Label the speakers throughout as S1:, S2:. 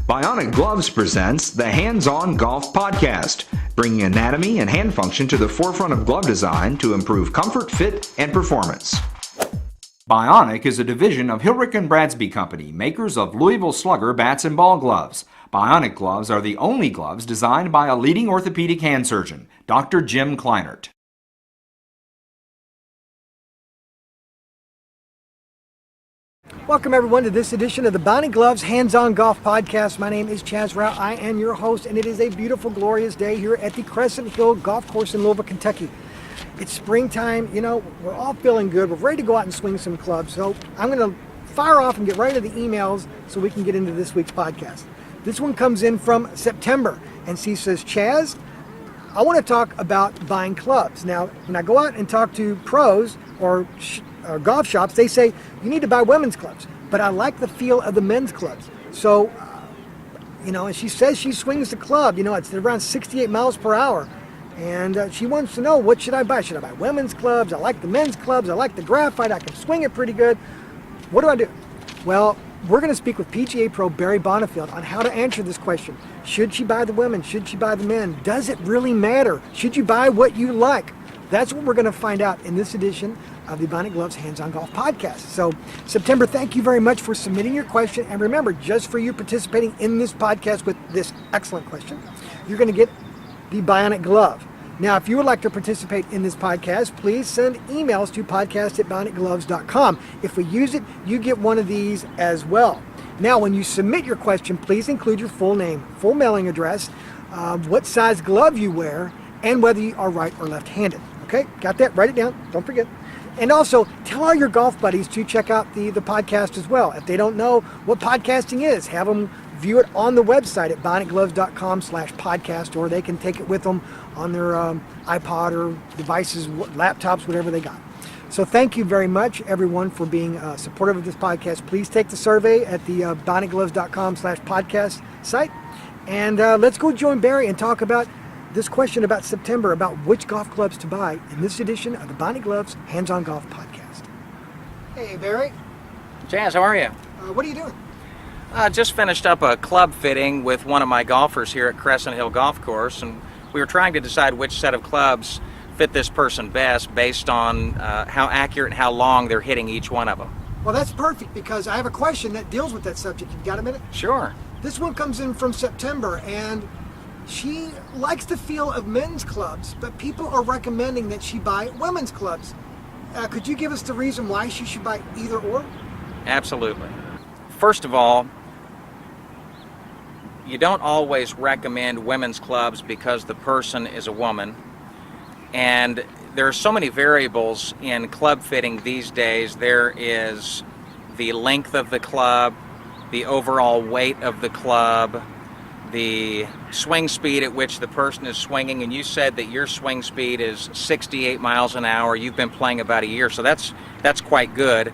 S1: Bionic Gloves presents the Hands-On Golf Podcast, bringing anatomy and hand function to the forefront of glove design to improve comfort, fit, and performance. Bionic is a division of Hilrich & Bradsby Company, makers of Louisville Slugger bats and ball gloves. Bionic gloves are the only gloves designed by a leading orthopedic hand surgeon, Dr. Jim Kleinert.
S2: Welcome everyone to this edition of the Bionic Gloves Hands-On Golf Podcast. My name is Chaz Rao. I am your host, and it is a beautiful, glorious day here at the Crescent Hill Golf Course in Louisville, Kentucky. It's springtime, you know, we're all feeling good. We're ready to go out and swing some clubs. So I'm going to fire off and get right into the emails so we can get into this week's podcast. This one comes in from September, and she says, Chaz, I want to talk about buying clubs. Now, when I go out and talk to pros or golf shops, they say you need to buy women's clubs, but I like the feel of the men's clubs. So, and she says she swings the club, it's around 68 miles per hour, and she wants to know, what should I buy? Should I buy women's clubs? I like the men's clubs. I like the graphite. I can swing it pretty good. What do I do? Well, we're going to speak with PGA Pro Barry Bonifield on how to answer this question. Should she buy the women? Should she buy the men? Does it really matter? Should you buy what you like? That's what we're going to find out in this edition of the Bionic Gloves Hands-On Golf Podcast. So, September, thank you very much for submitting your question. And remember, just for you participating in this podcast with this excellent question, you're going to get the Bionic Glove. Now, if you would like to participate in this podcast, please send emails to podcast@bionicgloves.com. If we use it, you get one of these as well. Now, when you submit your question, please include your full name, full mailing address, what size glove you wear, and whether you are right or left-handed. Okay, got that? Write it down. Don't forget. And also, tell all your golf buddies to check out the podcast as well. If they don't know what podcasting is, have them view it on the website at bionicgloves.com/podcast, or they can take it with them on their iPod or devices, laptops, whatever they got. So thank you very much, everyone, for being supportive of this podcast. Please take the survey at the bionicgloves.com/podcast site. And let's go join Barry and talk about this question about September, about which golf clubs to buy in this edition of the Bionic Gloves Hands-On Golf Podcast. Hey, Barry.
S3: Chaz, how are you?
S2: What are you doing?
S3: Just finished up a club fitting with one of my golfers here at Crescent Hill Golf Course, and we were trying to decide which set of clubs fit this person best based on how accurate and how long they're hitting each one of them.
S2: Well, that's perfect, because I have a question that deals with that subject. You've got a minute?
S3: Sure.
S2: This one comes in from September, and she likes the feel of men's clubs, but people are recommending that she buy women's clubs. Could you give us the reason why she should buy either or?
S3: Absolutely. First of all, you don't always recommend women's clubs because the person is a woman. And there are so many variables in club fitting these days. There is the length of the club, the overall weight of the club, the swing speed at which the person is swinging, and you said that your swing speed is 68 miles an hour. You've been playing about a year, so that's quite good.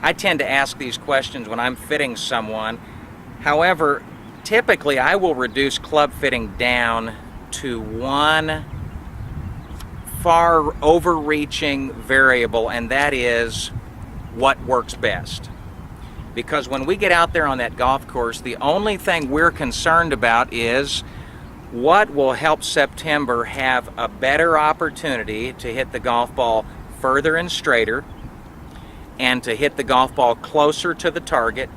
S3: I tend to ask these questions when I'm fitting someone. However, typically I will reduce club fitting down to one far overreaching variable, and that is what works best. Because when we get out there on that golf course, the only thing we're concerned about is what will help September have a better opportunity to hit the golf ball further and straighter, and to hit the golf ball closer to the target,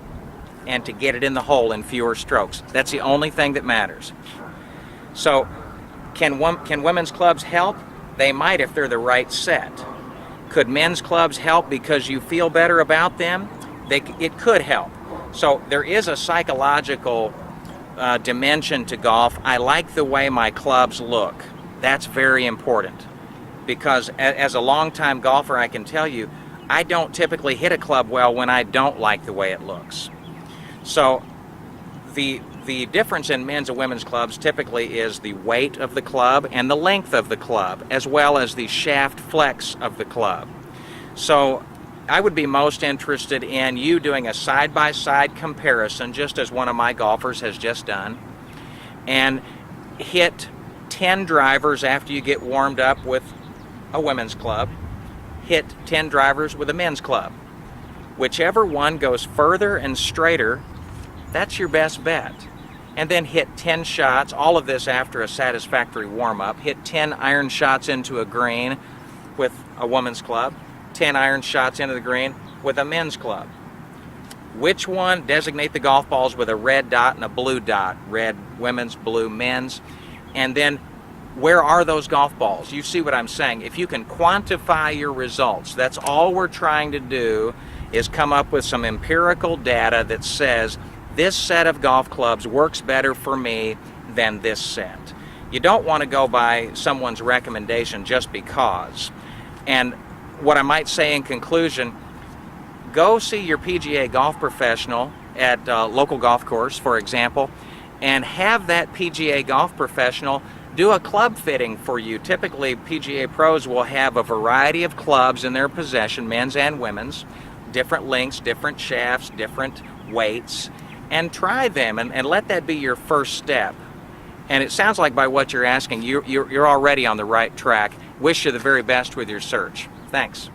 S3: and to get it in the hole in fewer strokes. That's the only thing that matters. So, can women's clubs help? They might if they're the right set. Could men's clubs help because you feel better about them? It could help. So there is a psychological dimension to golf. I like the way my clubs look. That's very important, because as a longtime golfer, I can tell you, I don't typically hit a club well when I don't like the way it looks. So the difference in men's and women's clubs typically is the weight of the club and the length of the club, as well as the shaft flex of the club. So I would be most interested in you doing a side-by-side comparison, just as one of my golfers has just done, and hit 10 drivers after you get warmed up with a women's club, hit 10 drivers with a men's club. Whichever one goes further and straighter, that's your best bet. and then hit 10 shots, all of this after a satisfactory warm-up. Hit 10 iron shots into a green with a woman's club, 10 iron shots into the green with a men's club. Which one? Designate the golf balls with a red dot and a blue dot. Red women's, blue men's. And then where are those golf balls? You see what I'm saying? If you can quantify your results, that's all we're trying to do, is come up with some empirical data that says this set of golf clubs works better for me than this set. You don't want to go by someone's recommendation just because. And what I might say in conclusion, go see your PGA golf professional at a local golf course, for example, and have that PGA golf professional do a club fitting for you. Typically, PGA pros will have a variety of clubs in their possession, men's and women's, different lengths, different shafts, different weights, and try them and let that be your first step. And it sounds like by what you're asking, you're already on the right track. Wish you the very best with your search. Thanks.